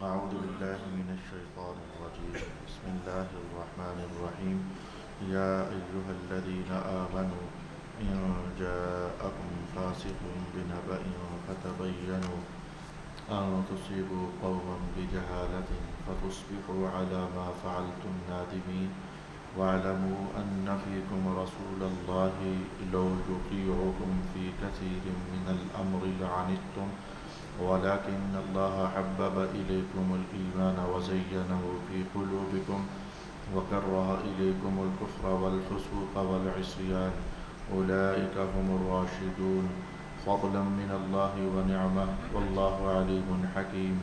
أعوذ بالله من الشيطان الرجيم بسم الله الرحمن الرحيم يا أيها الذين آمنوا إن جاءكم فاسق بنبأ فتبينوا أن تصيبوا قوما بجهالة فتصبحوا على ما فعلتم نادمين واعلموا أن فيكم رسول الله لو يطيعكم في كثير من الأمر لعنتم ولكن الله حبب إليكم الإيمان وزينه في قلوبكم وكره إليكم الكفر والفسوق والعصيان أولئك هم الراشدون فضلا من الله ونعمة والله عليم حكيم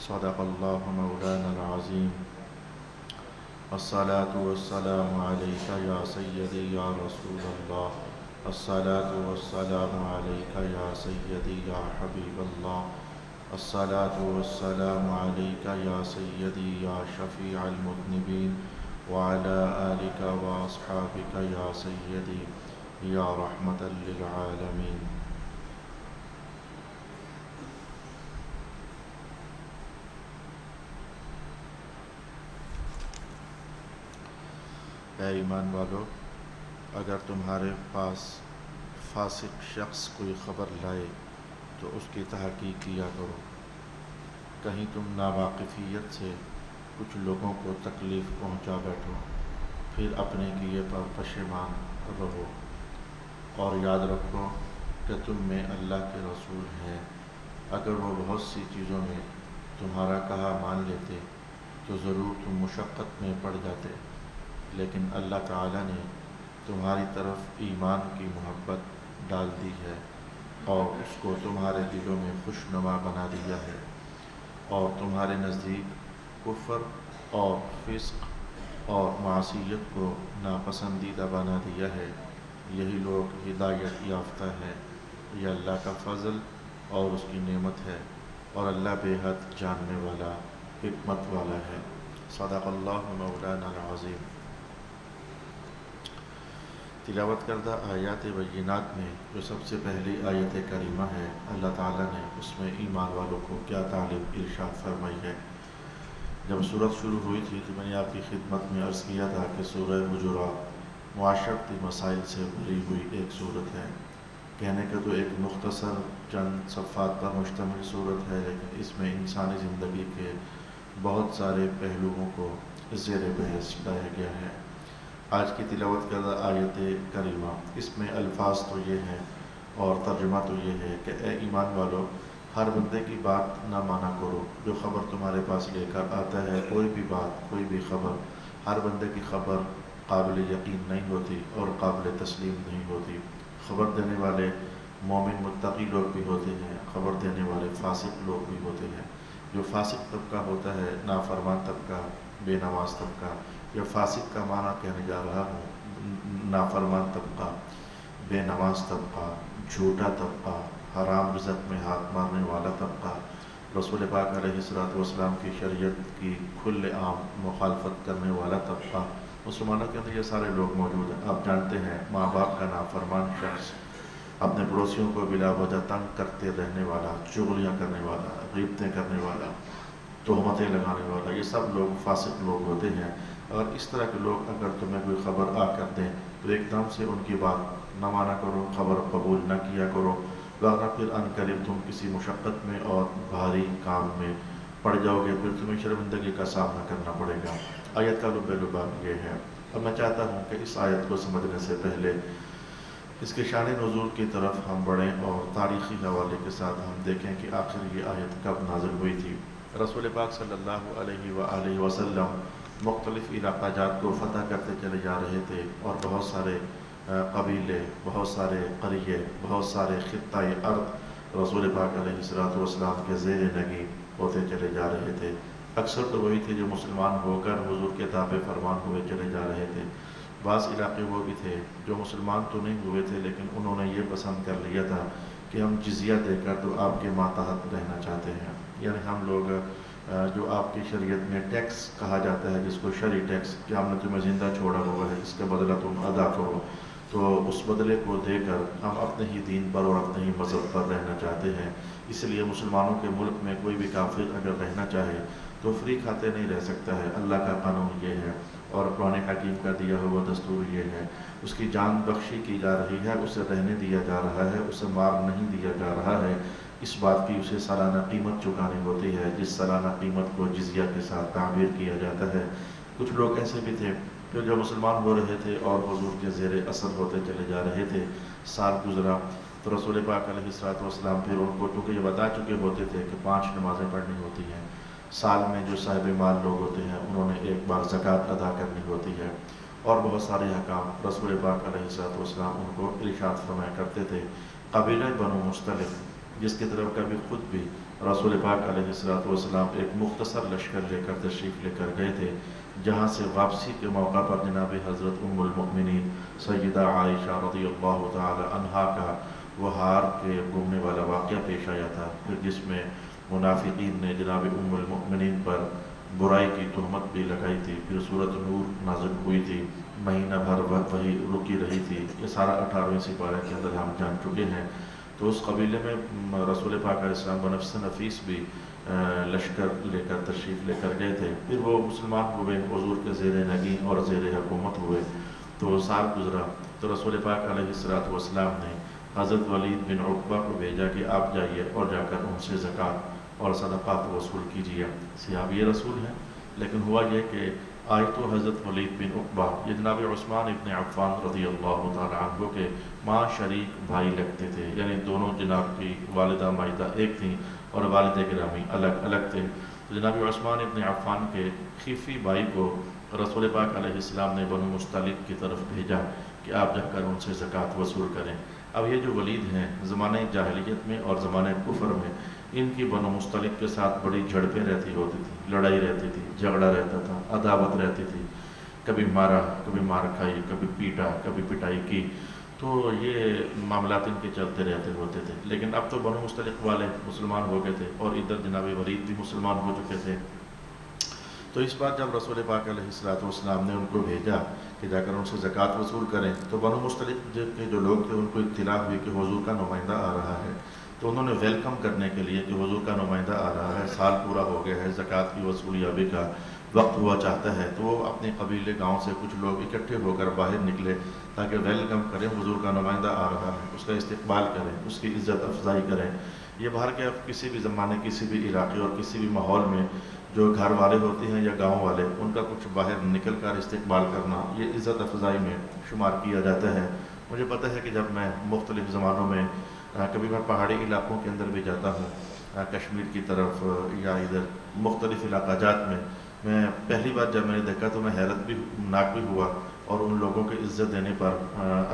صدق الله مولانا العظيم الصلاة والسلام عليك يا سيدي يا رسول الله الصلاة والسلام عليك يا سيدي يا حبيب الله الصلاة والسلام عليك يا سيدي يا شفيع المذنبين وعلى آلك وأصحابك يا سيدي يا رحمة للعالمين. اے ایمان والو، اگر تمہارے پاس فاسق شخص کوئی خبر لائے تو اس کی تحقیق کیا کرو، کہیں تم ناواقفیت سے کچھ لوگوں کو تکلیف پہنچا بیٹھو، پھر اپنے کیے پر پشیمان رہو، اور یاد رکھو کہ تم میں اللہ کے رسول ہیں۔ اگر وہ بہت سی چیزوں میں تمہارا کہا مان لیتے تو ضرور تم مشقت میں پڑ جاتے، لیکن اللہ تعالیٰ نے تمہاری طرف ایمان کی محبت ڈال دی ہے اور اس کو تمہارے دلوں میں خوشنما بنا دیا ہے، اور تمہارے نزدیک کفر اور فسق اور معصیت کو ناپسندیدہ بنا دیا ہے۔ یہی لوگ ہدایت یافتہ ہے۔ یہ اللہ کا فضل اور اس کی نعمت ہے، اور اللہ بے حد جاننے والا، حکمت والا ہے۔ صدق اللہ مولانا العظیم۔ تلاوت کردہ آیات بینات میں جو سب سے پہلی آیت کریمہ ہے، اللہ تعالیٰ نے اس میں ایمان والوں کو کیا تعلیم ارشاد فرمائی ہے۔ جب سورت شروع ہوئی تھی تو میں نے آپ کی خدمت میں عرض کیا تھا کہ سورہ حجرات معاشرتی مسائل سے بھری ہوئی ایک سورت ہے۔ کہنے کا تو ایک مختصر چند صفحات پر مشتمل سورت ہے، لیکن اس میں انسانی زندگی کے بہت سارے پہلوؤں کو زیر بحث لایا گیا ہے۔ آج کی تلاوت کردہ آیت کریمہ، اس میں الفاظ تو یہ ہیں اور ترجمہ تو یہ ہے کہ اے ایمان والو، ہر بندے کی بات نہ مانا کرو جو خبر تمہارے پاس لے کر آتا ہے۔ کوئی بھی بات، کوئی بھی خبر، ہر بندے کی خبر قابل یقین نہیں ہوتی اور قابل تسلیم نہیں ہوتی۔ خبر دینے والے مومن متقی لوگ بھی ہوتے ہیں، خبر دینے والے فاسق لوگ بھی ہوتے ہیں۔ جو فاسق طبقہ ہوتا ہے، نافرمان طبقہ، بے نماز طبقہ، یا فاسق کا معنی کہنے جا رہا ہوں، نافرمان طبقہ، بے نماز طبقہ، جھوٹا طبقہ، حرام رزق میں ہاتھ مارنے والا طبقہ، رسول پاک علیہ الصلوۃ والسلام کی شریعت کی کھلے عام مخالفت کرنے والا طبقہ۔ مسلمانوں کے اندر یہ سارے لوگ موجود ہیں۔ آپ جانتے ہیں، ماں باپ کا نافرمان شخص، اپنے پڑوسیوں کو بلا وجہ تنگ کرتے رہنے والا، چغلیاں کرنے والا، غیبتیں کرنے والا، تہمتیں لگانے والا، یہ سب لوگ فاسق لوگ ہوتے ہیں۔ اور اس طرح کے لوگ اگر تمہیں کوئی خبر آ کر دیں تو ایک دم سے ان کی بات نہ مانا کرو، خبر قبول نہ کیا کرو، ورنہ پھر عنقریب تم کسی مشقت میں اور بھاری کام میں پڑ جاؤ گے، پھر تمہیں شرمندگی کا سامنا کرنا پڑے گا۔ آیت کا لب لباب یہ ہے۔ اب میں چاہتا ہوں کہ اس آیت کو سمجھنے سے پہلے اس کے شان نزول کی طرف ہم بڑھیں اور تاریخی حوالے کے ساتھ ہم دیکھیں کہ آخر یہ آیت کب نازل ہوئی تھی۔ رسول پاک صلی اللہ علیہ وآلہ وسلم مختلف علاقہ جات کو فتح کرتے چلے جا رہے تھے، اور بہت سارے قبیلے، بہت سارے قریے، بہت سارے خطۂ ارض رسول پاک علیہ الصلوۃ والسلام کے زیر نگی ہوتے چلے جا رہے تھے۔ اکثر تو وہی تھے جو مسلمان ہو کر حضور کے تابع فرمان ہوئے چلے جا رہے تھے۔ بعض علاقے وہ بھی تھے جو مسلمان تو نہیں ہوئے تھے، لیکن انہوں نے یہ پسند کر لیا تھا کہ ہم جزیہ دے کر تو آپ کے ماتحت رہنا چاہتے ہیں، یعنی ہم لوگ جو آپ کی شریعت میں ٹیکس کہا جاتا ہے، جس کو شرعی ٹیکس، کہ ہم نے تمہیں زندہ چھوڑا ہوا ہے، اس کا بدلہ تم ادا کرو، تو اس بدلے کو دے کر ہم اپنے ہی دین پر اور اپنے ہی مذہب پر رہنا چاہتے ہیں۔ اس لیے مسلمانوں کے ملک میں کوئی بھی کافر اگر رہنا چاہے تو فری کھاتے نہیں رہ سکتا ہے۔ اللہ کا قانون یہ ہے اور قرآن حکیم کا دیا ہوا دستور یہ ہے، اس کی جان بخشی کی جا رہی ہے، اسے رہنے دیا جا رہا ہے، اسے مار نہیں دیا جا رہا ہے۔ اس بات کی اسے سالانہ قیمت چکانی ہوتی ہے، جس سالانہ قیمت کو جزیہ کے ساتھ تعبیر کیا جاتا ہے۔ کچھ لوگ ایسے بھی تھے کہ جو مسلمان ہو رہے تھے اور حضور کے زیر اثر ہوتے چلے جا رہے تھے۔ سال گزرا تو رسول پاک علیہ الصلوۃ والسلام پھر ان کو، چونکہ یہ بتا چکے ہوتے تھے کہ 5 نمازیں پڑھنی ہوتی ہیں، سال میں جو صاحب مال لوگ ہوتے ہیں انہوں نے ایک بار زکوٰۃ ادا کرنی ہوتی ہے، اور بہت سارے احکام رسول پاک علیہ الصلوۃ والسلام ان کو ارشاد فرمایا کرتے تھے۔ قبیلہ بنو مصطلق، جس کی طرف کبھی خود بھی رسول پاک علیہ الصلوۃ والسلام ایک مختصر لشکر لے کر تشریف لے کر گئے تھے، جہاں سے واپسی کے موقع پر جناب حضرت ام المؤمنین سیدہ عائشہ رضی اللہ تعالی عنہا کا وہ ہار کے گمنے والا واقعہ پیش آیا تھا، پھر جس میں منافقین نے جناب ام المؤمنین پر برائی کی تہمت بھی لگائی تھی۔ پھر سورۃ نور نازل ہوئی تھی، مہینہ بھر وہی رکی رہی تھی۔ یہ سارا 18ویں سپارہ کے اندر ہم جان چکے ہیں۔ تو اس قبیلے میں رسول پاک علیہ السلام بنفس نفیس بھی لشکر لے کر تشریف لے کر گئے تھے۔ پھر وہ مسلمان ہوئے، حضور کے زیر نگین اور زیر حکومت ہوئے۔ تو سال گزرا تو رسول پاک علیہ الصلوۃ والسلام نے حضرت ولید بن عقبہ کو بھیجا کہ آپ جائیے اور جا کر ان سے زکوٰۃ اور صدقات وصول کیجیے۔ صحابی رسول ہیں، لیکن ہوا یہ کہ آج تو حضرت ولید بن عقبہ یہ جناب عثمان ابن عفان رضی اللہ تعالیٰ عنہ کے ماں شریک بھائی لگتے تھے، یعنی دونوں جناب کی والدہ ماجدہ ایک تھیں اور والد گرامی الگ الگ تھے۔ تو جناب عثمان ابن عفان کے خیفی بھائی کو رسول پاک علیہ السلام نے بنو مصطلق کی طرف بھیجا کہ آپ جا کر ان سے زکوٰۃ وصول کریں۔ اب یہ جو ولید ہیں، زمانہ جاہلیت میں اور زمانہ کفر میں ان کی بنو مصطلق کے ساتھ بڑی جھڑپیں رہتی ہوتی تھی، لڑائی رہتی تھی، جھگڑا رہتا تھا، عداوت رہتی تھی، کبھی مارا، کبھی مار کھائی، کبھی پیٹا، کبھی پٹائی کی۔ تو یہ معاملات ان کے چلتے رہتے ہوتے تھے۔ لیکن اب تو بنو مصطلق والے مسلمان ہو گئے تھے اور ادھر جناب ولید بھی مسلمان ہو چکے تھے۔ تو اس بار جب رسول پاک علیہ الصلوۃ والسلام نے ان کو بھیجا کہ جا کر ان سے زکوٰۃ وصول کریں، تو بنو مصطلق کے جو لوگ تھے ان کو اطلاع ہوئی کہ حضور کا نمائندہ آ رہا ہے۔ تو انہوں نے ویلکم کرنے کے لیے کہ حضور کا نمائندہ آ رہا ہے، سال پورا ہو گیا ہے، زکوٰۃ کی وصولیابی کا وقت ہوا چاہتا ہے، تو وہ اپنے قبیلے گاؤں سے کچھ لوگ اکٹھے ہو کر باہر نکلے تاکہ ویلکم کریں، حضور کا نمائندہ آ رہا ہے، اس کا استقبال کریں، اس کی عزت افزائی کریں۔ یہ باہر کے کسی بھی زمانے، کسی بھی علاقے اور کسی بھی ماحول میں جو گھر والے ہوتے ہیں یا گاؤں والے، ان کا کچھ باہر نکل کر استقبال کرنا یہ عزت افزائی میں شمار کیا جاتا ہے۔ مجھے پتہ ہے کہ جب میں مختلف زمانوں میں کبھی میں پہاڑی علاقوں کے اندر بھی جاتا ہوں، کشمیر کی طرف یا ادھر مختلف علاقہ جات میں پہلی بار جب میں نے دیکھا تو میں حیرت بھی ناک بھی ہوا اور ان لوگوں کو عزت دینے پر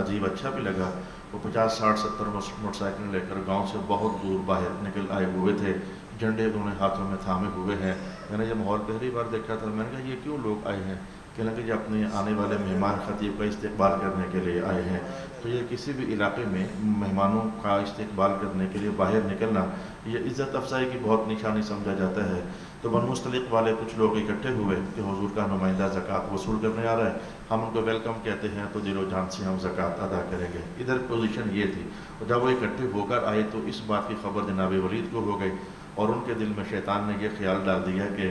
عجیب اچھا بھی لگا۔ وہ 50 60 70 موٹر سائیکل لے کر گاؤں سے بہت دور باہر نکل آئے ہوئے تھے، جھنڈے انہوں نے ہاتھوں میں تھامے ہوئے ہیں۔ میں نے یہ ماحول پہلی بار دیکھا تھا، میں نے کہا یہ کیوں لوگ آئے ہیں؟ کہنے لگے یہ اپنے آنے والے مہمان خطیب کا استقبال کرنے کے لیے آئے ہیں۔ تو یہ کسی بھی علاقے میں مہمانوں کا استقبال کرنے کے لیے باہر نکلنا یہ عزت افزائی کی بہت نشانی سمجھا جاتا ہے۔ تو بنو مصطلق والے کچھ لوگ اکٹھے ہوئے کہ حضور کا نمائندہ زکوٰۃ وصول کرنے آ رہا ہے، ہم ان کو ویلکم کہتے ہیں تو دل و جان سے ہم زکوٰۃ ادا کریں گے۔ ادھر پوزیشن یہ تھی، اور جب وہ اکٹھے ہو کر آئے تو اس بات کی خبر جناب ولید کو ہو گئی، اور ان کے دل میں شیطان نے یہ خیال ڈال دیا کہ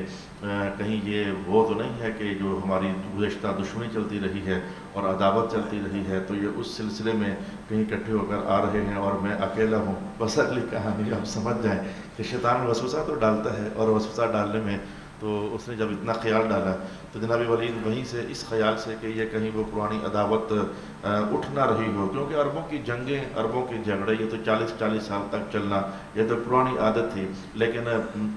کہیں یہ وہ تو نہیں ہے کہ جو ہماری گزشتہ دشمنی چلتی رہی ہے اور عداوت چلتی رہی ہے، تو یہ اس سلسلے میں کہیں اکٹھے ہو کر آ رہے ہیں اور میں اکیلا ہوں۔ بس اگلی کہانی آپ سمجھ جائیں کہ شیطان وسوسہ تو ڈالتا ہے، اور وسوسہ ڈالنے میں تو اس نے جب اتنا خیال ڈالا تو جناب ولید وہیں سے اس خیال سے کہ یہ کہیں وہ پرانی عداوت اٹھ نہ رہی ہو، کیونکہ عربوں کی جنگیں، عربوں کے جھگڑے یہ تو 40 سال تک چلنا یہ تو پرانی عادت تھی، لیکن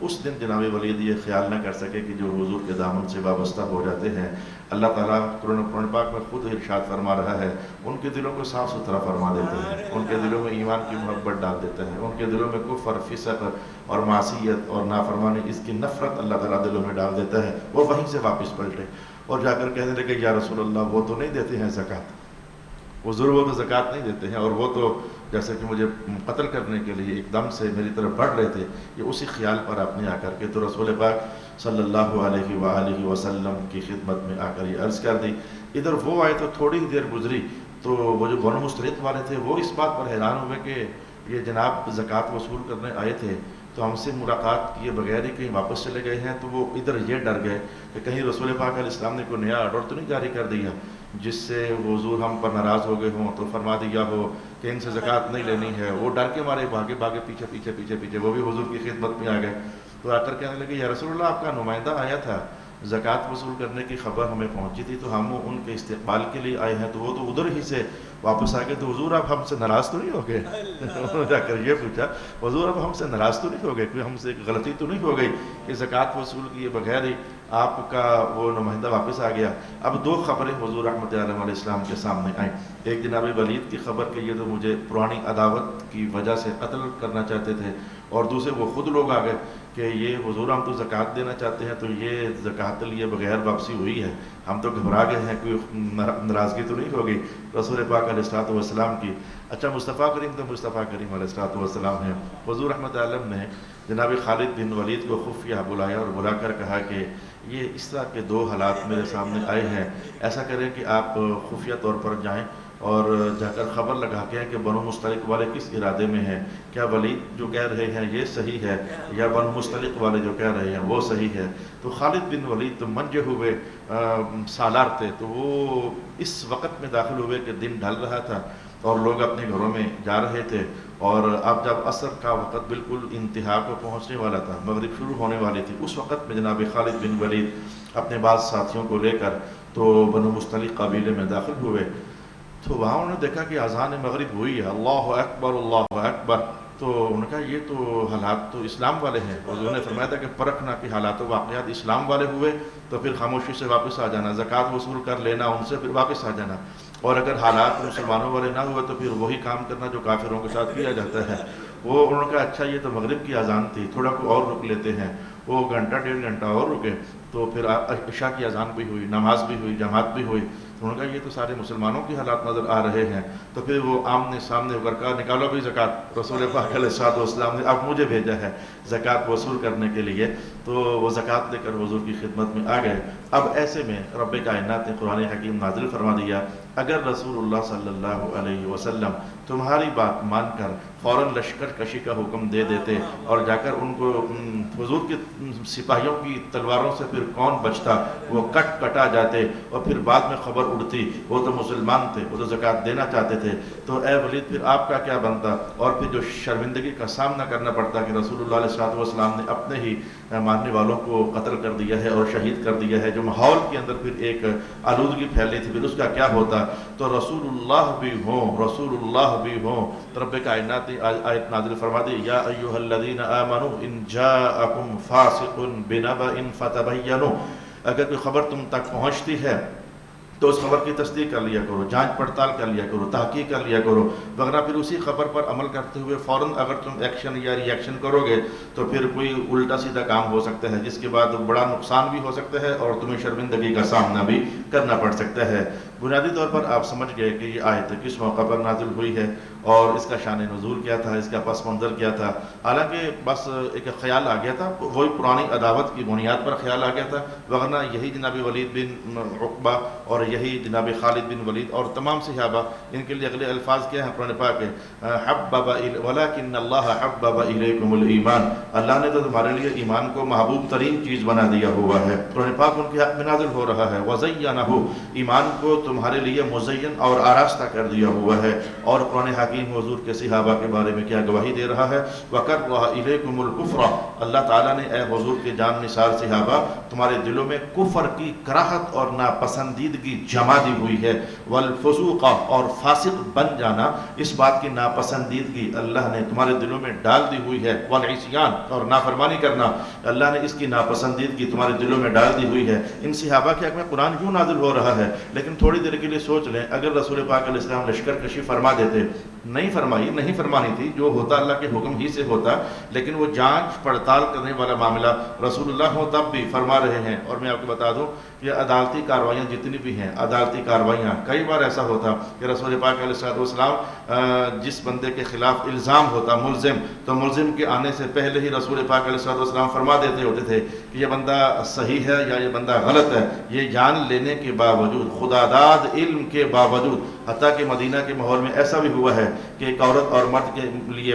اس دن جناب ولید یہ خیال نہ کر سکے کہ جو حضور کے دامن سے وابستہ ہو جاتے ہیں، اللہ تعالیٰ قرآن پاک میں خود ارشاد فرما رہا ہے، ان کے دلوں کو صاف ستھرا فرما دیتے ہیں، ان کے دلوں میں ایمان کی محبت ڈال دیتا ہے، ان کے دلوں میں کفر، فسق اور معصیت اور نافرمانی اس کی نفرت اللہ تعالیٰ دلوں میں ڈال دیتا ہے۔ وہ وہیں سے واپس پلٹے اور جا کر کہنے لگے یا رسول اللہ وہ تو نہیں دیتے ہیں زکوٰۃ، حضور وہ تو زکوٰۃ نہیں دیتے ہیں، اور وہ تو جیسے کہ مجھے قتل کرنے کے لیے ایک دم سے میری طرف بڑھ رہے تھے۔ یہ اسی خیال پر آپ نے آ کر کے تو رسول پاک صلی اللہ علیہ وآلہ وسلم کی خدمت میں آ کر یہ عرض کر دی۔ ادھر وہ آئے تو تھوڑی ہی دیر گزری تو وہ جو بنو مستلق والے تھے وہ اس بات پر حیران ہوئے کہ یہ جناب زکوٰۃ وصول کرنے آئے تھے تو ہم سے ملاقات کیے بغیر ہی کہیں واپس چلے گئے ہیں، تو وہ ادھر یہ ڈر گئے کہ کہیں رسول پاک علیہ السلام نے کوئی نیا آرڈر تو نہیں جاری کر دیا جس سے حضور ہم پر ناراض ہو گئے ہوں، تو فرما دیا ہو کہ ان سے زکوٰۃ نہیں لینی ہے۔ وہ ڈر کے مارے بھاگے بھاگے پیچھے وہ بھی حضور کی خدمت میں آ گئے، تو آ کر کہنے لگے یا رسول اللہ آپ کا نمائندہ آیا تھا، زکوٰۃ وصول کرنے کی خبر ہمیں پہنچی تھی تو ہم ان کے استقبال کے لیے آئے ہیں، تو وہ تو ادھر ہی سے واپس آ گئے، تو حضور آپ ہم سے ناراض تو نہیں ہو گئے؟ جا کر یہ پوچھا حضور آپ ہم سے ناراض تو نہیں ہو گئے، کوئی ہم سے غلطی تو نہیں ہو گئی کہ زکوٰۃ وصول کیے بغیر ہی آپ کا وہ نمائندہ واپس آ گیا؟ اب دو خبریں حضور رحمۃ اللہ علیہ السلام کے سامنے آئیں، ایک جناب ولید کی خبر کہ یہ تو مجھے پرانی عداوت کی وجہ سے قتل کرنا چاہتے تھے، اور دوسرے وہ خود لوگ آ گئے کہ یہ حضور ہم تو زکوٰۃ دینا چاہتے ہیں، تو یہ زکوٰۃ لیے بغیر واپسی ہوئی ہے، ہم تو گھبرا گئے ہیں، کوئی ناراضگی تو نہیں ہوگی رسول پاک علیہ الصلوۃ والسلام کی؟ اچھا مصطفیٰ کریم تو مصطفیٰ کریم علیہ الصلوۃ والسلام ہیں۔ حضور رحمۃ اللہ علیہ نے جناب خالد بن ولید کو خفیہ بلایا اور بلا کر کہا کہ یہ اس طرح کے دو حالات میرے سامنے آئے ہیں، ایسا کریں کہ آپ خفیہ طور پر جائیں اور جا کر خبر لگا کے کہ بنو مستلق والے کس ارادے میں ہیں، کیا ولید جو کہہ رہے ہیں یہ صحیح ہے یا بنو مستلق والے جو کہہ رہے ہیں وہ صحیح ہے؟ تو خالد بن ولید تو منجے ہوئے سالار تھے، تو وہ اس وقت میں داخل ہوئے کہ دن ڈھل رہا تھا اور لوگ اپنے گھروں میں جا رہے تھے، اور اب جب عصر کا وقت بالکل انتہا کو پہنچنے والا تھا، مغرب شروع ہونے والی تھی، اس وقت میں جناب خالد بن ولید اپنے بعض ساتھیوں کو لے کر تو بنو مستلق قبیلے میں داخل ہوئے، تو وہاں انہوں نے دیکھا کہ اذان مغرب ہوئی ہے، اللہ اکبر اللہ اکبر، تو انہوں نے کہا یہ تو حالات تو اسلام والے ہیں، اور انہوں نے فرمایا تھا کہ پرکھنا کہ حالات و واقعات اسلام والے ہوئے تو پھر خاموشی سے واپس آ جانا، زکوٰۃ وصول کر لینا ان سے، پھر واپس آ جانا، اور اگر حالات مسلمانوں والے نہ ہوئے تو پھر وہی کام کرنا جو کافروں کے ساتھ کیا جاتا ہے۔ وہ انہوں نے کہا اچھا یہ تو مغرب کی اذان تھی، تھوڑا کو اور رک لیتے ہیں، وہ گھنٹہ ڈیڑھ گھنٹہ اور رکے، تو پھر عشاء کی اذان بھی ہوئی، نماز بھی ہوئی، جماعت بھی ہوئی، تو انہوں نے کہا یہ تو سارے مسلمانوں کی حالات نظر آ رہے ہیں، تو پھر وہ آمنے سامنے ہو کر کہا نکالو بھی زکوٰۃ، رسول پاک علیہ الصلوۃ والسلام نے اب مجھے بھیجا ہے زکوٰۃ وصول کرنے کے لیے، تو وہ زکوٰۃ لے کر حضور کی خدمت میں آ گئے۔ اب ایسے میں رب کائنات نے قرآن حکیم نازل فرما دیا، اگر رسول اللہ صلی اللہ علیہ وسلم تمہاری بات مان کر فوراً لشکر کشی کا حکم دے دیتے اور جا کر ان کو حضور کے سپاہیوں کی تلواروں سے پھر کون بچتا، وہ کٹا جاتے، اور پھر بعد میں خبر اڑتی وہ تو مسلمان تھے، وہ تو زکوٰۃ دینا چاہتے تھے، تو اے ولید پھر آپ کا کیا بنتا، اور پھر جو شرمندگی کا سامنا کرنا پڑتا کہ رسول اللہ علیہ الصلوۃ والسلام نے اپنے ہی ماننے والوں کو قتل کر دیا ہے اور شہید کر دیا ہے، جو ماحول کے اندر پھر ایک آلودگی پھیلی تھی، پھر اس کا کیا ہوتا؟ تو رسول اللہ بھی ہوں، رب کائنات آیت نازل فرما دی، یا ایھا الذین آمنوا ان جاءکم فاسق بنبأ فتبینوا، اگر کوئی خبر تم تک پہنچتی ہے تو اس خبر کی تصدیق کر لیا کرو، جانچ پڑتال کر لیا کرو، تحقیق کر لیا کرو، وغیرہ پھر اسی خبر پر عمل کرتے ہوئے فوراً اگر تم ایکشن یا ری ایکشن کرو گے تو پھر کوئی الٹا سیدھا کام ہو سکتا ہے جس کے بعد بڑا نقصان بھی ہو سکتا ہے اور تمہیں شرمندگی کا سامنا بھی کرنا پڑ سکتا ہے۔ بنیادی طور پر آپ سمجھ گئے کہ یہ آیت کس موقع پر نازل ہوئی ہے اور اس کا شان نزول کیا تھا، اس کا پس منظر کیا تھا۔ حالانکہ بس ایک خیال آ گیا تھا، وہی پرانی عداوت کی بنیاد پر خیال آ گیا تھا، ورنہ یہی جناب ولید بن عقبہ اور یہی جناب خالد بن ولید اور تمام صحابہ، ان کے لیے اگلے الفاظ کیا ہیں قرآن پاک کے، وَلَكِنَّ اللَّهَ حَبَّبَ إِلَيْكُمُ الْإِيمَانَ، اللہ نے تو تمہارے لیے ایمان کو محبوب ترین چیز بنا دیا ہوا ہے۔ قرآن پاک ان کے حق میں نازل ہو رہا ہے، وَزَيَّنَهُ، ایمان کو تمہارے لیے مزین اور آراستہ کر دیا ہوا ہے، اور قرآن حکیم حضور کے صحابہ کے بارے میں کیا گواہی دے رہا ہے، وَكَرَّهَ إِلَيْكُمُ الْكُفْرَ، اللہ تعالیٰ نے اے حضور کے جان نثار صحابہ تمہارے دلوں میں کفر کی کراہت اور ناپسندیدگی جما دی ہوئی ہے، والفسوق، اور فاسق بن جانا، اس بات کی ناپسندیدگی اللہ نے تمہارے دلوں میں ڈال دی ہوئی ہے، والعصیان، اور نافرمانی کرنا اللہ نے اس کی ناپسندیدگی تمہارے دلوں میں ڈال دی ہوئی ہے۔ ان صحابہ کے حق میں قرآن کیوں نازل ہو رہا ہے؟ لیکن تھوڑی دیر کے لیے سوچ لیں، اگر رسول پاک علیہ السلام لشکر کشی فرما دیتے، نہیں فرمانی تھی، جو ہوتا اللہ کے حکم ہی سے ہوتا، لیکن وہ جانچ پڑتال کرنے والا معاملہ رسول اللہ ہو تب بھی فرما رہے ہیں۔ اور میں آپ کو بتا دوں کہ عدالتی کارروائیاں جتنی بھی ہیں، عدالتی کارروائیاں کئی بار ایسا ہوتا کہ رسول پاک علیہ السلام جس بندے کے خلاف الزام ہوتا ملزم، تو ملزم کے آنے سے پہلے ہی رسول پاک علیہ السلام فرما دیتے ہوتے تھے کہ یہ بندہ صحیح ہے یا یہ بندہ غلط ہے، یہ جان لینے کے باوجود، خدا داد علم کے باوجود، حتیٰ کہ مدینہ کے ماحول میں ایسا بھی ہوا ہے کہ ایک عورت اور مرد کے لیے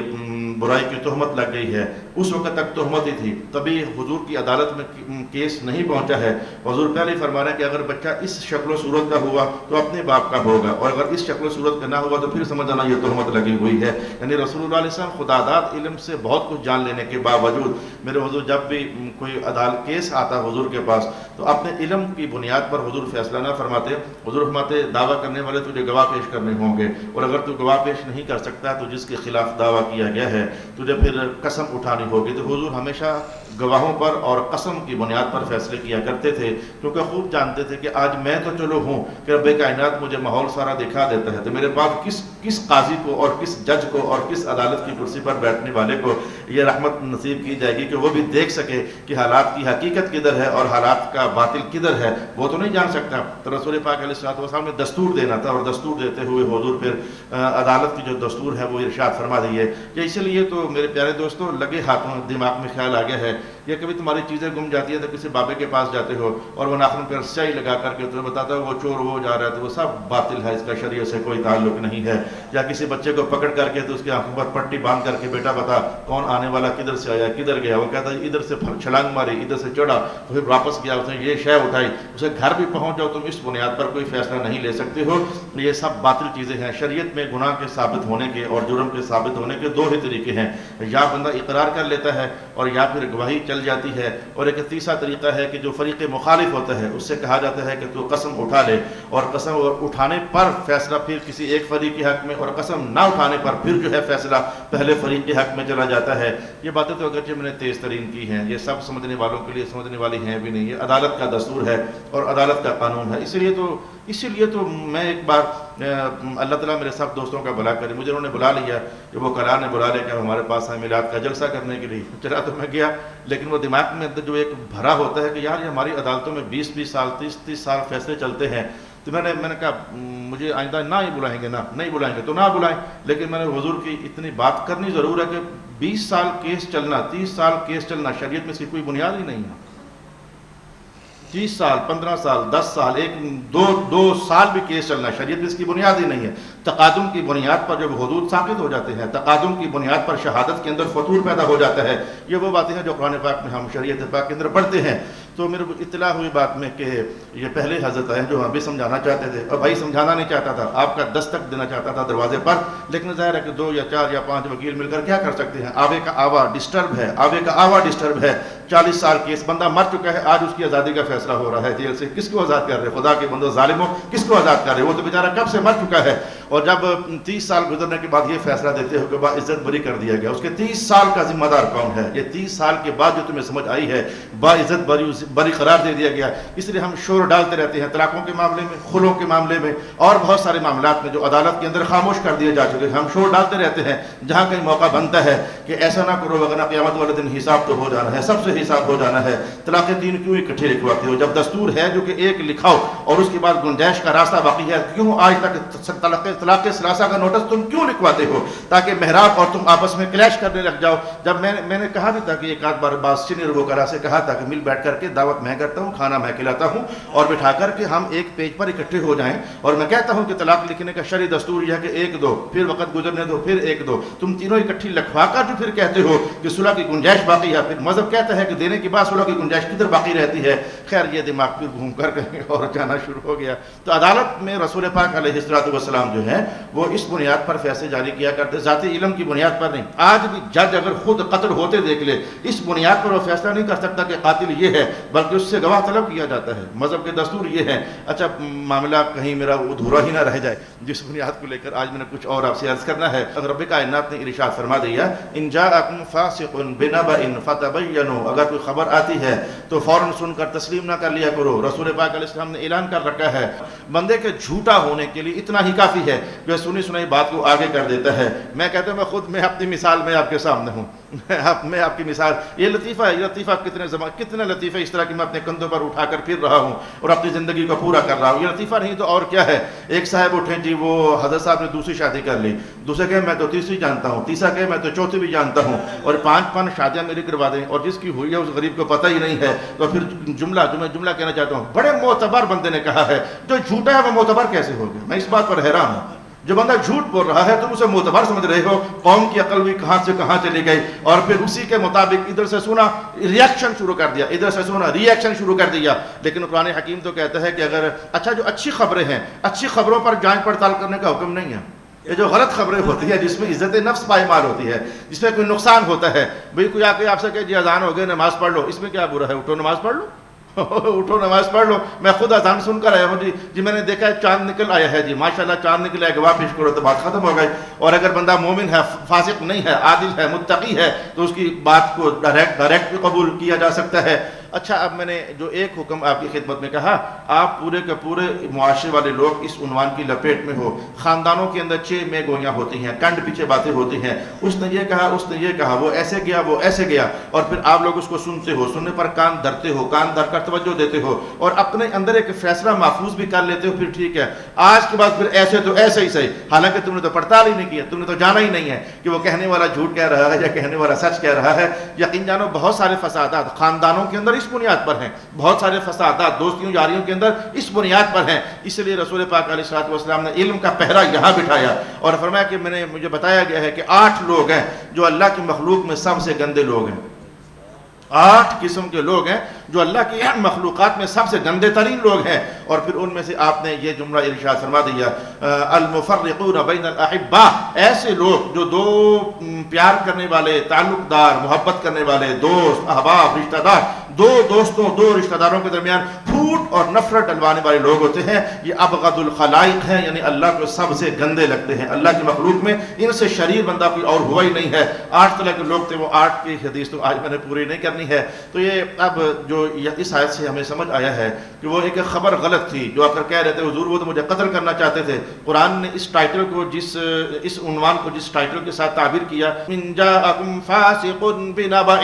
برائی کی تہمت لگ گئی ہے، اس وقت تک تہمت ہی تھی، تبھی حضور کی عدالت میں کیس نہیں پہنچا ہے۔ حضور پہلے ہی فرما رہے ہیں کہ اگر بچہ اس شکل و صورت کا ہوا تو اپنے باپ کا ہوگا، اور اگر اس شکل و صورت کا نہ ہوا تو پھر سمجھ آنا یہ تہمت لگی ہوئی ہے۔ یعنی رسول اللہ علیہ وسلم خدا داد علم سے بہت کچھ جان لینے کے باوجود، میرے حضور جب بھی کوئی عدالت کیس آتا حضور کے پاس تو اپنے علم کی بنیاد پر حضور فیصلہ نہ فرماتے۔ حضور فرماتے دعویٰ کرنے والے تجھے گواہ پیش کرنے ہوں گے، اور اگر تو گواہ پیش نہیں کر سکتا تو جس کے خلاف دعویٰ کیا گیا ہے تجھے پھر قسم اٹھانی ہوگی۔ تو حضور ہمیشہ گواہوں پر اور قسم کی بنیاد پر فیصلے کیا کرتے تھے، کیونکہ خوب جانتے تھے کہ آج میں تو چلو ہوں کہ رب کائنات مجھے ماحول سارا دکھا دیتا ہے، تو میرے بعد کس قاضی کو اور کس جج کو اور کس عدالت کی کرسی پر بیٹھنے والے کو یہ رحمت نصیب کی جائے گی کہ وہ بھی دیکھ سکے کہ حالات کی حقیقت کدھر ہے اور حالات کا باطل کدھر ہے، وہ تو نہیں جان سکتا۔ تو رسول پاک علیہ الصلوۃ والسلام نے دستور دینا تھا، اور دستور دیتے ہوئے حضور پھر عدالت کی جو دستور ہے وہ ارشاد فرما دیے کہ اسی لیے تو میرے پیارے دوستوں لگے ہاتھوں دماغ میں خیال آ گیا ہے، یا کبھی تمہاری چیزیں گم جاتی ہیں تو کسی بابے کے پاس جاتے ہو اور وہ ناخن پر سیاہی لگا کر کے تمہیں بتاتا ہے وہ چور وہ جا رہا ہے، تو وہ سب باطل ہے، اس کا شریعت سے کوئی تعلق نہیں ہے۔ یا کسی بچے کو پکڑ کر کے تو اس کی آنکھوں پر پٹی باندھ کر کے بیٹا بتا کون آنے والا کدھر سے آیا کدھر گیا، وہ کہتا ہے ادھر سے چھلانگ ماری ادھر سے چڑھا، تو پھر واپس گیا اس نے یہ شے اٹھائی، اسے گھر بھی پہنچ جاؤ تم اس بنیاد پر کوئی فیصلہ نہیں لے سکتے ہو۔ یہ سب باطل چیزیں ہیں۔ شریعت میں گناہ کے ثابت ہونے کے اور جرم کے ثابت ہونے کے دو ہی طریقے ہیں، یا بندہ اقرار کر لیتا ہے اور یا پھر گواہی چل جاتی ہے، اور ایک تیسرا طریقہ ہے کہ جو فریق مخالف ہوتا ہے اس سے کہا جاتا ہے کہ تو قسم اٹھا لے، اور قسم اٹھانے پر فیصلہ پھر کسی ایک فریق کے حق میں، اور قسم نہ اٹھانے پر پھر جو ہے فیصلہ پہلے فریق کے حق میں چلا جاتا ہے۔ یہ باتیں تو اگرچہ میں نے تیز ترین کی ہیں، یہ سب سمجھنے والوں کے لیے سمجھنے والی ہیں بھی نہیں، یہ عدالت کا دستور ہے اور عدالت کا قانون ہے۔ اسی لیے تو میں ایک بار اللہ تعالیٰ میرے سب دوستوں کا بھلا کرے، مجھے انہوں نے بلا لیا کہ وہ کلار نے بلا لیا کہ ہمارے پاس ہے میلاد کا جلسہ کرنے کے لیے، چلا تو میں گیا، لیکن وہ دماغ میں جو ایک بھرا ہوتا ہے کہ یار یہ ہماری عدالتوں میں 20 سال 30 سال فیصلے چلتے ہیں، تو میں نے کہا مجھے آئندہ نہ ہی بلائیں گے، نہیں بلائیں گے تو نہ بلائیں، لیکن میں نے حضور کی اتنی بات کرنی ضرور ہے کہ 20 سال کیس چلنا 30 سال کیس چلنا شریعت میں اس کی کوئی بنیاد ہی نہیں ہے۔ 30 سال 15 سال 10 سال دو سال بھی کیس چلنا شریعت میں اس کی بنیاد ہی نہیں ہے۔ تقادم کی بنیاد پر جب حدود ثابت ہو جاتے ہیں، تقادم کی بنیاد پر شہادت کے اندر فطور پیدا ہو جاتا ہے، یہ وہ باتیں ہیں جو قرآن پاک میں ہم شریعت پاک کے اندر پڑھتے ہیں۔ تو میرے کو اطلاع ہوئی بات میں کہ یہ پہلے حضرت ہیں جو ابھی سمجھانا چاہتے تھے، اور بھائی سمجھانا نہیں چاہتا تھا، آپ کا دستک دینا چاہتا تھا دروازے پر، لیکن ظاہر ہے کہ 2 یا 4 یا 5 وکیل مل کر کیا کر سکتے ہیں، آوے کا آوا ڈسٹرب ہے، 40 سال کیس، بندہ مر چکا ہے، آج اس کی آزادی کا فیصلہ ہو رہا ہے جیل سے، کس کو آزاد کر رہے، خدا کے بندو ظالموں کس کو آزاد کر رہے، وہ تو بیچارہ کب سے مر چکا ہے، اور جب 30 سال گزرنے کے بعد یہ فیصلہ دیتے ہو کہ با عزت بری کر دیا گیا، اس کے 30 سال کا ذمہ دار کون ہے؟ یہ 30 سال کے بعد جو تمہیں سمجھ آئی ہے با عزت بری قرار دے دیا گیا۔ اس لیے ہم شور ڈالتے رہتے ہیں طلاقوں کے معاملے میں، خلوں کے معاملے میں، اور بہت سارے معاملات میں جو عدالت کے اندر خاموش کر دیے جا چکے ہیں، ہم شور ڈالتے رہتے ہیں جہاں کہیں موقع بنتا ہے کہ ایسا نہ کرو ورنہ قیامت والے دن حساب تو ہو جانا ہے، سب سے حساب ہو جانا ہے۔ طلاق 3 کیوں اکٹھے لکھواتے ہو جب دستور ہے جو کہ ایک لکھاؤ اور اس کے بعد گنجائش کا راستہ باقی ہے؟ کیوں آج تک طلاق ثلاثہ کا نوٹس تم کیوں لکھواتے ہو؟ تاکہ محراب اور تم آپس میں کلیش کرنے لگ جاؤ۔ جب میں نے کہا بھی تھا کہ ایک آدھ بار باز سینئر وکلاء سے کہا تھا کہ مل بیٹھ کر کے دعوت میں کرتا ہوں، کھانا میں کھلاتا ہوں، اور بٹھا کر کے ہم ایک پیج پر اکٹھے ہو جائیں، اور میں کہتا ہوں کہ طلاق لکھنے کا شرعی دستور یہ ہے کہ 1 2 پھر وقت گزرنے دو پھر 1 2، تم تینوں اکٹھی لکھوا کر جو پھر کہتے ہو کہ صلح کی گنجائش باقی ہے، پھر مذہب کہتا ہے کہ دینے کے بعد صلح کی گنجائش کدھر باقی رہتی ہے؟ خیر یہ دماغ پھر گھوم کر کہیں اور جانا شروع ہو گیا۔ تو عدالت میں رسول پاک علیہ السلام جو ہے وہ اس بنیاد پر فیصلے جاری کیا کرتے، ذاتی علم کی بنیاد پر نہیں۔ آج بھی جج اگر خود قتل ہوتے دیکھ لے، اس بنیاد پر وہ فیصلہ نہیں کر سکتا کہ قاتل یہ ہے، بلکہ اس سے گواہ طلب کیا جاتا ہے۔ مذہب کے دستور یہ ہے۔ اچھا معاملہ کہیں میرا ادھورا ہی نہ رہ جائے جس بنیاد کو لے کر آج میں نے کچھ اور آپ سے عرض کرنا ہے۔ اگر رب کائنات نے ارشاد فرما دیا ان جاءکم فاسق بنبأ فتبینوا، اگر کوئی خبر آتی ہے تو فوراً سن کر تسلیم نہ کر لیا کرو۔ رسول پاک علیہ السلام نے اعلان کر رکھا ہے بندے کے جھوٹا ہونے کے لیے اتنا ہی کافی ہے جو سنی سنائی بات کو آگے کر دیتا ہے۔ میں کہتا ہوں میں اپنی مثال میں آپ کے سامنے ہوں، میں آپ کی مثال، یہ لطیفہ ہے، یہ لطیفہ کتنے لطیفے اس طرح کہ میں اپنے کندھوں پر اٹھا کر پھر رہا ہوں اور اپنی زندگی کو پورا کر رہا ہوں۔ یہ لطیفہ نہیں تو اور کیا ہے؟ ایک صاحب اٹھیں جی وہ حضرت صاحب نے دوسری شادی کر لی، دوسرے کہے میں تو تیسری جانتا ہوں، تیسرا کہے میں تو چوتھی بھی جانتا ہوں، اور 5 شادیاں میری کروا دیں، اور جس کی ہوئی ہے اس غریب کو پتہ ہی نہیں ہے تو پھر جو میں جملہ کہنا چاہتا ہوں، بڑے معتبر بندے نے کہا ہے جو جھوٹا ہے وہ معتبر کیسے ہو گیا؟ میں اس بات پر حیران ہوں. جو بندہ جھوٹ بول رہا ہے تم اسے معتبر سمجھ رہے ہو. قوم کی عقل بھی کہاں سے کہاں چلی گئی، اور پھر اسی کے مطابق ادھر سے سنا ریئیکشن شروع کر دیا، ادھر سے سنا ریئیکشن شروع کر دیا. لیکن قرآن حکیم تو کہتا ہے کہ اگر جو اچھی خبریں ہیں، اچھی خبروں پر جانچ پڑتال کرنے کا حکم نہیں ہے. یہ جو غلط خبریں ہوتی ہیں جس میں عزت نفس پائمال ہوتی ہے، جس میں کوئی نقصان ہوتا ہے، بھئی کوئی آ کے آپ سے کہ جی اذان ہو گئے نماز پڑھ لو، اس میں کیا برا ہے؟ اٹھو نماز پڑھ لو. اٹھو نماز پڑھ لو. میں خود اذان سن کر آیا ہوں جی میں نے دیکھا ہے چاند نکل آیا ہے جی ماشاءاللہ چاند نکل آیا، گواہ پیش کرو تو بات ختم ہو گئی. اور اگر بندہ مومن ہے، فاسق نہیں ہے، عادل ہے، متقی ہے، تو اس کی بات کو ڈائریکٹ بھی قبول کیا جا سکتا ہے. اچھا، اب میں نے جو ایک حکم آپ کی خدمت میں کہا، آپ پورے کے پورے معاشرے والے لوگ اس عنوان کی لپیٹ میں ہو. خاندانوں کے اندر 6 میں گویاں ہوتی ہیں، کنڈ پیچھے باتیں ہوتی ہیں، اس نے یہ کہا، اس نے یہ کہا، وہ ایسے گیا، وہ ایسے گیا، اور پھر آپ لوگ اس کو سنتے ہو، سننے پر کان دھرتے ہو، کان دھر کر توجہ دیتے ہو، اور اپنے اندر ایک فیصلہ محفوظ بھی کر لیتے ہو. پھر ٹھیک ہے، آج کے بعد پھر ایسے تو ایسے ہی صحیح، حالانکہ تم نے تو پڑتال ہی نہیں کیا، تم نے تو جانا ہی نہیں ہے کہ وہ کہنے والا جھوٹ کہہ رہا ہے یا کہنے والا سچ کہہ رہا ہے. یقین جانو بہت سارے فسادات خاندانوں کے اندر اس بنیاد پر ہیں، بہت سارے فسادات دوستیوں یاریوں کے اندر اس بنیاد پر ہیں. اس لیے رسول پاک علیہ الصلوۃ والسلام نے علم کا پہرا یہاں بٹھایا اور فرمایا کہ مجھے بتایا گیا ہے کہ 8 لوگ ہیں جو اللہ کی مخلوق میں سب سے گندے لوگ ہیں. 8 قسم کے لوگ ہیں جو اللہ کی مخلوقات میں سب سے گندے ترین لوگ ہیں. اور پھر ان میں سے آپ نے یہ جملہ ارشاد فرما دیا، المفرقون بین الاحباء، ایسے لوگ جو دو پیار کرنے والے، تعلق دار، محبت کرنے والے، دوست، احباب، رشتہ دار، دو دوستوں، دو رشتہ داروں کے درمیان پھوٹ اور نفرت ڈلوانے والے لوگ ہوتے ہیں. یہ ابغض الخلائق ہیں، یعنی اللہ کو سب سے گندے لگتے ہیں. اللہ کی مخلوق میں ان سے شریر بندہ کوئی اور ہوا ہی نہیں ہے. 8 طرح کے لوگ تھے، وہ 8 کی حدیث تو آج میں نے پوری نہیں کرنی ہے. تو یہ اب جو اس آیت سے ہمیں سمجھ آیا ہے کہ وہ ایک خبر غلط تھی جو آ کر کہہ رہے تھے حضور وہ تو مجھے قتل کرنا چاہتے تھے. قرآن نے اس ٹائٹل کو اس عنوان کو جس ٹائٹل کے ساتھ تعبیر کیا، ان جاءکم فاسق بنبأ،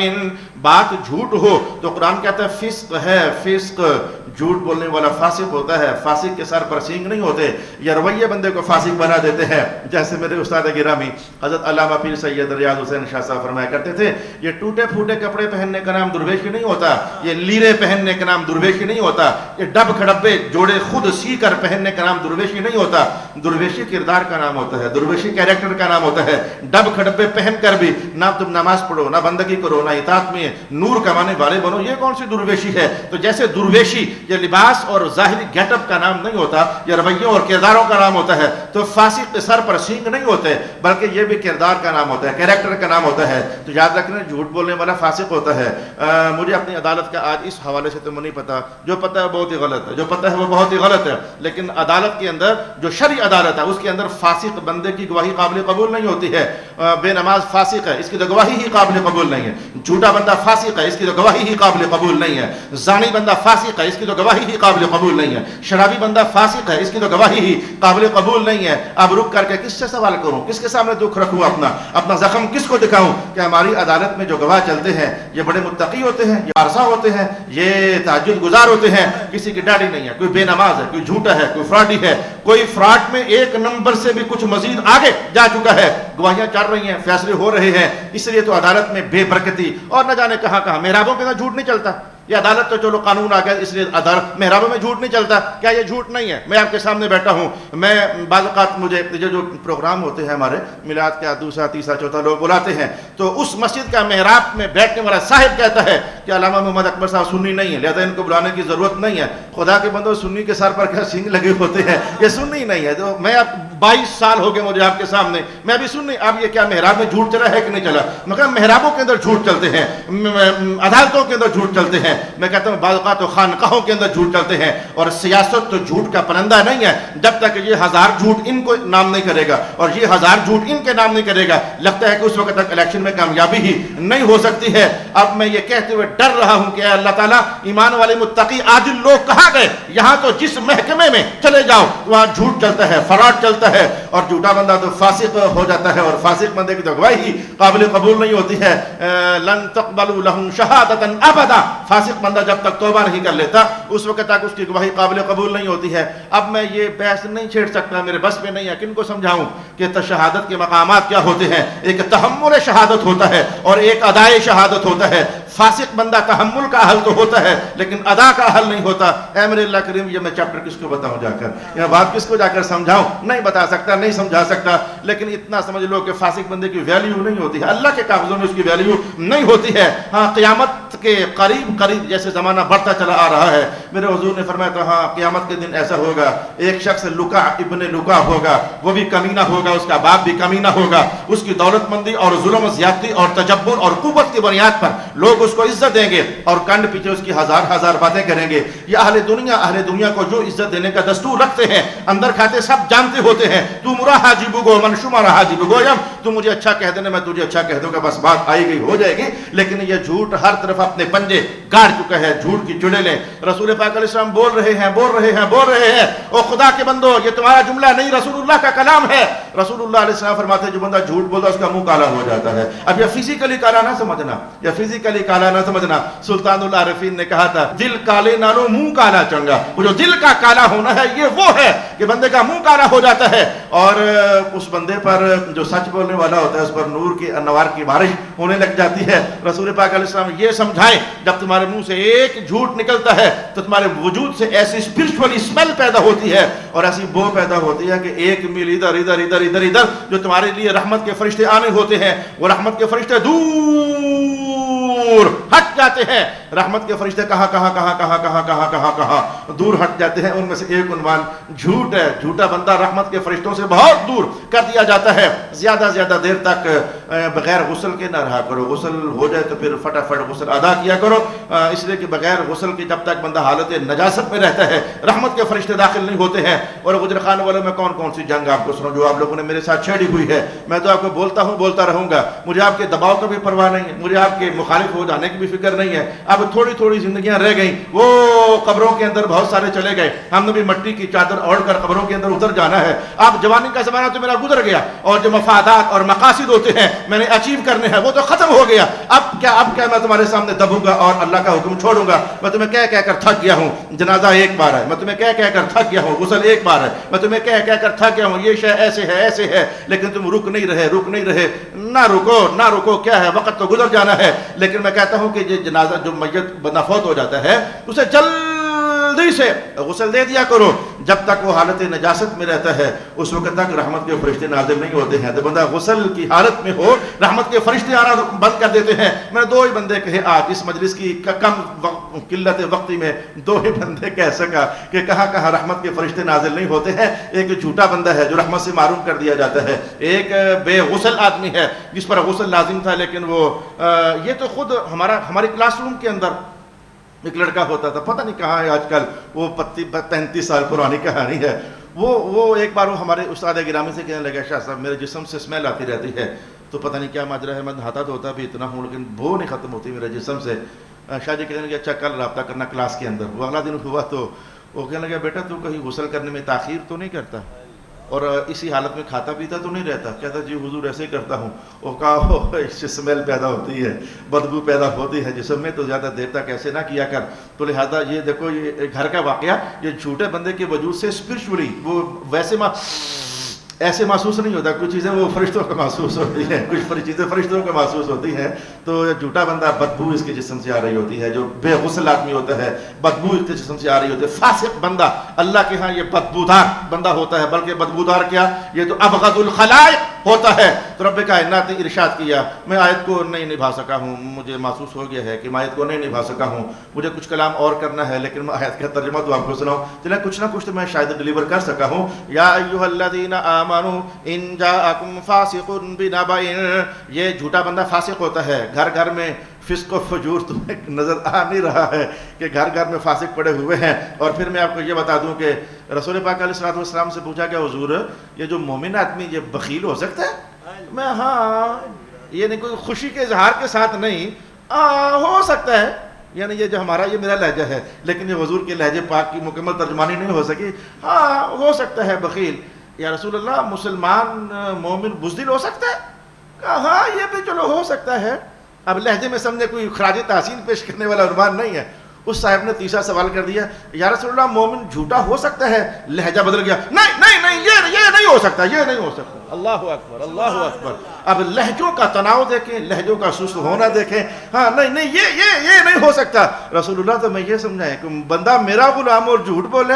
بات جھوٹ ہو تو قرآن کہتا ہے فسق ہے. فسق، جھوٹ بولنے والا فاسق ہوتا ہے. فاسق کے سر پر سینگ نہیں ہوتے. یہ رویے بندے کو فاسق بنا دیتے ہیں. جیسے میرے استاد گرامی حضرت علامہ پیر سید ریاض حسین شاہ صاحب فرمایا کرتے تھے، یہ ٹوٹے پھوٹے کپڑے پہننے کا نام درویشی نہیں ہوتا، یہ لیرے پہننے کا نام درویشی نہیں ہوتا، یہ ڈب کھڑبے جوڑے خود سی کر پہننے کا نام درویشی نہیں ہوتا. درویشی کردار کا نام ہوتا ہے، درویشی کیریکٹر کا نام ہوتا ہے. ڈب کھڑبے پہن کر بھی نہ تم نماز پڑھو، نہ بندگی کرو، نہ اطاعت میں نور کمانے والے بنو، یہ کون سی درویشی ہے؟ تو جیسے درویشی یہ لباس اور ظاہری گیٹ اپ کا نام نہیں ہوتا، یہ رویوں اور کرداروں کا نام ہوتا ہے. تو فاسق کے سر پر سینگ نہیں ہوتے، بلکہ یہ بھی کردار کا نام ہوتا ہے، کیریکٹر کا نام ہوتا ہے. تو یاد رکھنا، جھوٹ بولنے والا فاسق ہوتا ہے. مجھے اپنی عدالت کا آج اس حوالے سے تو نہیں پتا، جو پتہ ہے بہت ہی غلط ہے، جو پتہ ہے وہ بہت ہی غلط ہے. لیکن عدالت کے اندر جو شرعی عدالت ہے اس کے اندر فاسق بندے کی گواہی قابل قبول نہیں ہوتی ہے. بے نماز فاسق ہے، اس کی تو گواہی ہی قابل قبول نہیں ہے. جھوٹا بندہ فاسق ہے، اس کی تو گواہی ہی قابل قبول نہیں ہے. زانی بندہ فاسق ہے، اس کی تو گواہی ہی قابل قبول نہیں ہے. شرابی بندہ فاسق ہے، اس کی تو گواہی ہی قابل قبول نہیں ہے. اب رک کر کے کس سے سوال کروں، کس کے سامنے دکھ رکھوں، اپنا زخم کس کو دکھاؤں؟ کہ ہماری عدالت میں جو گواہ چلتے ہیں یہ بڑے متقی ہوتے ہیں، یہ عارضہ ہوتے ہیں، یہ تہجد گزار ہوتے ہیں. کسی کی ڈاڑی نہیں ہے، کوئی بے نماز ہے، کوئی جھوٹا ہے، کوئی فراڈی ہے، کوئی فراڈ میں 1 نمبر سے بھی کچھ مزید آگے جا چکا ہے. گواہیاں چل رہی ہیں، فیصلے ہو رہے ہیں. اس لیے تو عدالت میں بے برکتی اور نہ جانے کہاں کہاں. محرابوں کے اندر جھوٹ نہیں چلتا. یہ عدالت تو چلو قانون آ گیا، اس لیے عدالت محرابوں میں جھوٹ نہیں چلتا. کیا یہ جھوٹ نہیں ہے؟ میں آپ کے سامنے بیٹھا ہوں، میں بعض اوقات مجھے جو پروگرام ہوتے ہیں ہمارے میلاد کا 2، 3، 4 لوگ بلاتے ہیں، تو اس مسجد کا محراب میں بیٹھنے والا صاحب کہتا ہے کہ علامہ محمد اکبر صاحب سنی نہیں ہے، لہذا ان کو بلانے کی ضرورت نہیں ہے. خدا کے بندوں، سنی کے سر پر کیا سینگ لگے ہوتے ہیں؟ یہ سنی نہیں ہے. تو میں اب 22 سال ہو گئے مجھے آپ کے سامنے، میں ابھی سنی. اب یہ کیا محراب میں جھوٹ چلا ہے کہ نہیں چلا؟ مگر محرابوں کے اندر جھوٹ چلتے ہیں، عدالتوں کے اندر جھوٹ چلتے ہیں. میں کہتا ہوں بعض اوقات تو خانقاہوں کے اندر جھوٹ چلتے ہیں. اور سیاست تو جھوٹ کا پرندہ نہیں ہے. جب تک یہ 1000 جھوٹ ان کو نام نہیں کرے گا اور یہ 1000 جھوٹ ان کے نام نہیں کرے گا، لگتا ہے کہ اس وقت تک الیکشن میں کامیابی ہی نہیں ہو سکتی ہے. اب میں یہ کہتے ہوئے ڈر رہا ہوں کہ اے اللہ تعالیٰ، ایمان والے متقی عادل لوگ کہاں گئے؟ یہاں تو جس محکمے میں چلے جاؤ وہاں جھوٹ چلتا ہے، فراڈ چلتا ہے، اور جھوٹا بندہ تو فاسق ہو جاتا ہے. اور فاسق بندے کی تو گواہی قابل قبول نہیں ہوتی ہے. لن تقبلوا لهم شہادتا ابدا. فاسق بندہ جب تک توبہ نہیں کر لیتا اس وقت تک اس کی گواہی قابل قبول نہیں ہوتی ہے. اب میں یہ بحث نہیں چھیڑ سکتا، میرے بس میں نہیں ہے. کن کو سمجھاؤں کہ شہادت کے مقامات کیا ہوتے ہیں؟ ایک تحمل شہادت ہوتا ہے اور ایک ادائے شہادت ہوتا ہے. فاسق بندہ تحمل کا اہل تو ہوتا ہے لیکن ادا کا اہل نہیں ہوتا۔ اے میرے اللہ کریم، یہ میں چیپٹر کس کو بتاؤں جا کر، یہ بات کس کو جا کر سمجھاؤں؟ نہیں بتا سکتا، نہیں سمجھا سکتا، لیکن اتنا سمجھ لو کہ فاسق بندے کی ویلیو نہیں ہوتی ہے، اللہ کے کاغذوں میں اس کی ویلیو نہیں ہوتی ہے۔ ہاں، قیامت کے قریب جیسے زمانہ بڑھتا چلا آ رہا ہے، میرے حضور نے فرمایا تھا ہاں قیامت کے دن ایسا ہوگا، ایک شخص لکا ابن لکا ہوگا، وہ بھی کمینہ ہوگا، اس کا باپ بھی کمینہ ہوگا، اس کی دولت مندی اور ظلم و زیادتی اور تجبر اور قوت کی بنیاد پر لوگ اس کو عزت دیں گے اور کنڈ پیچھے اس کی ہزار باتیں کریں گے۔ یہ اہل دنیا کو جو عزت دینے کا دستور رکھتے ہیں، اندر کھاتے سب جانتے ہوتے ہیں، تو مرا حاجب گو من شما رہا حاجب گویم، تو مجھے اچھا کہہ دینا میں تجھے اچھا کہہ دوں گا، بس بات آئی گئی ہو جائے گی۔ لیکن یہ جھوٹ ہر طرف اپنے پنجے گاڑ چکا ہے، جھوٹ کی چڑیلیں۔ رسول پاک علیہ السلام بول رہے ہیں، او خدا کے بندو، یہ تمہارا جملہ نہیں، رسول اللہ کا کلام ہے۔ رسول اللہ علیہ السلام فرماتے ہیں جو بندہ جھوٹ بولتا ہے اس کا منہ کالا ہو جاتا ہے۔ اب یہ فزیکلی کالا نہ سمجھنا، سلطان العارفین نے کہا تھا دل کالے نالو منہ کالا چنگا۔ وہ جو دل کا کالا ہونا ہے یہ وہ ہے کہ بندے کا منہ کالا ہو جاتا ہے، اور اس بندے پر جو سچ بولنے والا ہوتا ہے اس پر نور کی انوار کی بارش ہونے لگ جاتی ہے۔ رسول پاک علیہ السلام یہ سمجھائیں جب تمہارے منہ سے ایک جھوٹ نکلتا ہے تو تمہارے وجود سے ایسی اسپرچولی اسمیل پیدا ہوتی ہے اور ایسی بو پیدا ہوتی ہے کہ ایک میل ادھر جو تمہارے لیے رحمت کے فرشتے آنے ہوتے ہیں وہ رحمت کے فرشتے دور ہٹ جاتے ہیں۔ رحمت کے فرشتے کہاں دور ہٹ جاتے ہیں۔ ان میں سے ایک عنوان جھوٹ ہے۔ جھوٹا بندہ رحمت کے فرشتوں سے بہت دور کر دیا جاتا ہے۔ زیادہ دیر تک بغیر غسل کے نہ رہا کرو، غسل ہو جائے تو پھر فٹافٹ غسل ادا کیا کرو، اس لیے کہ بغیر غسل کے جب تک بندہ حالت نجاست میں رہتا ہے رحمت کے فرشتے داخل نہیں ہوتے ہیں۔ اور گجر خان والوں میں کون سی جنگ آپ کو سنو جو آپ لوگوں نے میرے ساتھ چھیڑی ہوئی ہے، میں تو آپ کو بولتا رہوں گا، مجھے آپ کے دباؤ کا بھی پرواہ نہیں ہے، مجھے آپ کے مخالف ہو جانے کی بھی فکر نہیں ہے۔ اب تھوڑی زندگیاں رہ گئیں، وہ قبروں کے اندر بہت سارے چلے گئے، ہم نے بھی مٹی کی چادر اوڑھ کر قبروں کے اندر اتر جانا ہے۔ اب جوانی کا زمانہ تو میرا گزر گیا اور جو مفادات اور مقاصد ہوتے ہیں میں نے اچیو کرنے ہیں وہ تو ختم ہو گیا۔ اب کیا میں تمہارے سامنے دبوں گا اور اللہ کا حکم چھوڑوں گا؟ میں تمہیں کہہ کر تھک گیا ہوں، جنازہ ایک بار ہے، میں تمہیں کہہ کر تھک گیا ہوں، غسل ایک بار ہے، میں تمہیں کہہ کر تھک گیا ہوں، یہ شے ایسے ہے، لیکن تم رک نہیں رہے۔ نہ رکو، کیا ہے، وقت تو گزر جانا ہے۔ لیکن میں کہتا ہوں کہ یہ جنازہ جو میت بندہ فوت ہو جاتا ہے اسے جلدی سے غسل دے دیا کرو، جب تک وہ حالت نجاست میں رہتا ہے اس وقت تک رحمت کے فرشتے نازل نہیں ہوتے ہیں۔ تو بندہ غسل کی حالت میں ہو رحمت کے فرشتے آنا بند کر دیتے ہیں۔ میں نے 2 ہی بندے کہے آج اس مجلس کی قلت وقتی میں 2 ہی بندے کہہ سکا کہ کہاں رحمت کے فرشتے نازل نہیں ہوتے ہیں۔ ایک جھوٹا بندہ ہے جو رحمت سے معروم کر دیا جاتا ہے، ایک بے غسل آدمی ہے جس پر غسل لازم تھا لیکن وہ یہ تو خود ہماری کلاس روم کے اندر ایک لڑکا ہوتا تھا، پتہ نہیں کہاں ہے آج کل، وہ 35 سال پرانی کہانی ہے۔ وہ ایک بار وہ ہمارے استاد گرامی سے کہنے لگا شاہ صاحب میرے جسم سے اسمیل آتی رہتی ہے، تو پتہ نہیں کیا ماجرا ہے، میں نہاتا تو ہوتا بھی اتنا ہوں لیکن بو نہیں ختم ہوتی میرے جسم سے۔ شاہ جی کہنے لگے اچھا کل رابطہ کرنا کلاس کے اندر۔ وہ اگلا دن ہوا تو وہ کہنے لگا بیٹا تو کہیں غسل کرنے میں تاخیر تو نہیں کرتا اور اسی حالت میں کھاتا پیتا تو نہیں رہتا؟ کہتا جی حضور ایسے ہی کرتا ہوں۔ وہ کہا اس سے اسمیل پیدا ہوتی ہے، بدبو پیدا ہوتی ہے جسم میں، تو زیادہ دیر تک ایسے نہ کیا کر۔ تو لہذا یہ دیکھو یہ گھر کا واقعہ، یہ جھوٹے بندے کے وجود سے اسپرچولی وہ ویسے ایسے محسوس نہیں ہوتا، کچھ چیزیں وہ فرشتوں کو محسوس ہوتی ہیں، کچھ چیزیں فرشتوں کو محسوس ہوتی ہیں۔ تو جھوٹا بندہ بدبو اس کے جسم سے آ رہی ہوتی ہے، جو بے غسل آدمی ہوتا ہے بدبو اس کے جسم سے آ رہی ہوتی ہے۔ فاسق بندہ اللہ کے ہاں یہ بدبودار بندہ ہوتا ہے، بلکہ بدبودار کیا، یہ تو ابغض الخلائق ہوتا ہے۔ تو رب کائنات نے ارشاد کیا میں آیت کو نہیں نبھا سکا ہوں، مجھے محسوس ہو گیا ہے کہ میں آیت کو نہیں نبھا سکا ہوں، مجھے کچھ کلام اور کرنا ہے لیکن میں آیت کا ترجمہ تو آپ کو سناؤں، چلیں کچھ نہ کچھ تو میں شاید ڈلیور کر سکا ہوں۔ یا ایھا الذین آمنوا ان جاءکم فاسق بنبأ، یہ جھوٹا بندہ فاسق ہوتا ہے۔ گھر میں فسق و فجور تمہیں نظر آ نہیں رہا ہے کہ گھر میں فاسق پڑے ہوئے ہیں۔ اور پھر میں آپ کو یہ بتا دوں کہ رسول پاک علیہ السلام سے پوچھا کہ حضور یہ جو مومن آدمی یہ بخیل ہو سکتا ہے؟ میں ہاں، یہ نہیں کوئی خوشی کے اظہار کے ساتھ نہیں، ہو سکتا ہے، یعنی یہ جو ہمارا یہ میرا لہجہ ہے لیکن یہ حضور کے لہجے پاک کی مکمل ترجمانی نہیں ہو سکی، ہاں ہو سکتا ہے بخیل۔ یا رسول اللہ مسلمان مومن بزدل ہو سکتا ہے؟ کہا ہاں یہ بھی چلو ہو سکتا ہے۔ اب لہجے میں سمجھے کوئی خراج تحسین پیش کرنے والا عنوان نہیں ہے، اس صاحب نے تیسرا سوال کر دیا، یا رسول اللہ مومن جھوٹا ہو سکتا ہے؟ لہجہ بدل گیا، نہیں نہیں نہیں یہ نہیں ہو سکتا، یہ نہیں ہو سکتا۔ اللہ اکبر اللہ اکبر۔ اب لہجوں کا تناؤ دیکھیں، لہجوں کا سست ہونا دیکھیں۔ ہاں نہیں نہیں یہ نہیں ہو سکتا۔ رسول اللہ تو میں یہ سمجھائیں کہ بندہ میرا غلام اور جھوٹ بولے،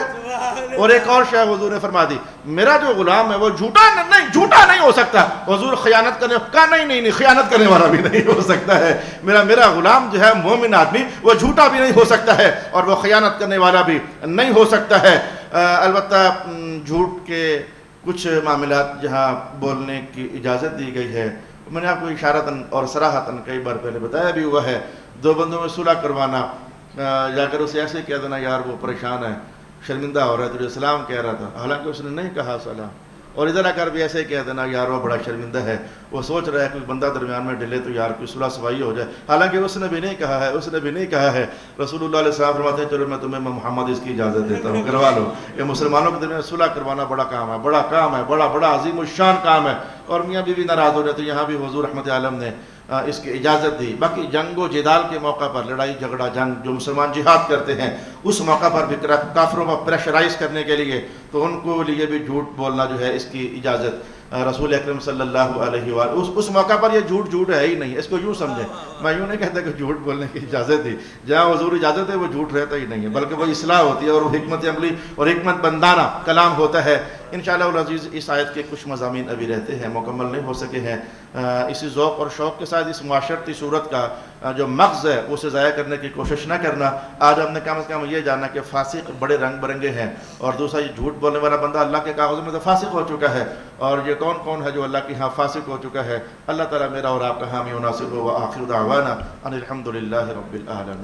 اور ایک اور شے حضور نے فرما دی، میرا جو غلام ہے وہ جھوٹا نہیں ہو سکتا۔ حضور خیانت کرنے کا نہیں خیانت کرنے والا بھی نہیں ہو سکتا ہے۔ میرا غلام جو ہے مومن آدمی، وہ جھوٹا بھی نہیں ہو سکتا ہے اور وہ خیانت کرنے والا بھی نہیں ہو سکتا ہے۔ البتہ جھوٹ کے کچھ معاملات جہاں بولنے کی اجازت دی گئی ہے، میں نے آپ کو اشارتاً اور صراحتاً کئی بار پہلے بتایا بھی ہوا ہے، دو بندوں میں صلح کروانا، جا کر اسے ایسے کہہ دینا یار وہ پریشان ہے، شرمندہ ہو رہا ہے، تجھے سلام کہہ رہا تھا، حالانکہ اس نے نہیں کہا سلام، اور ادھر آ کر بھی ایسے کہہ دینا یار وہ بڑا شرمندہ ہے، وہ سوچ رہا ہے کوئی بندہ درمیان میں ڈلے تو یار کوئی صلح صفائی ہو جائے، حالانکہ اس نے بھی نہیں کہا ہے۔ رسول اللہ علیہ السلام فرماتے ہیں چلو میں تمہیں محمد اس کی اجازت دیتا ہوں، کروا لو۔ یہ مسلمانوں کے درمیان صلح کروانا بڑا کام ہے، بڑا عظیم الشان کام ہے، اور میاں بیوی ناراض ہو جائے تو یہاں بھی حضور رحمت عالم نے اس کی اجازت دی۔ باقی جنگ و جدال کے موقع پر، لڑائی جھگڑا جنگ جو مسلمان جہاد کرتے ہیں اس موقع پر بھی کافروں کو پریشرائز کرنے کے لیے، تو ان کو لیے بھی جھوٹ بولنا جو ہے اس کی اجازت رسول اکرم صلی اللہ علیہ وآلہ اس موقع پر یہ جھوٹ ہے ہی نہیں، اس کو یوں سمجھیں، میں یوں نہیں کہتا کہ جھوٹ بولنے کی اجازت دی، جہاں حضور اجازت ہے وہ جھوٹ رہتا ہی نہیں ہے، بلکہ وہ اصلاح ہوتی ہے اور وہ حکمت عملی اور حکمت بندانہ کلام ہوتا ہے۔ انشاءاللہ العزیز اس آیت کے کچھ مضامین ابھی رہتے ہیں، مکمل نہیں ہو سکے ہیں۔ اسی ذوق اور شوق کے ساتھ اس معاشرتی صورت کا جو مغز ہے اسے ضائع کرنے کی کوشش نہ کرنا۔ آج ہم نے کم از کم یہ جانا کہ فاسق بڑے رنگ برنگے ہیں، اور دوسرا یہ جھوٹ بولنے والا بندہ اللہ کے کاغذوں میں تو فاسق ہو چکا ہے، اور یہ کون ہے جو اللہ کے ہاں فاسق ہو چکا ہے۔ اللہ تعالیٰ میرا اور آپ کا حامی و ناصر ہو۔ وآخر دعوانا ان الحمد للہ رب العالمین۔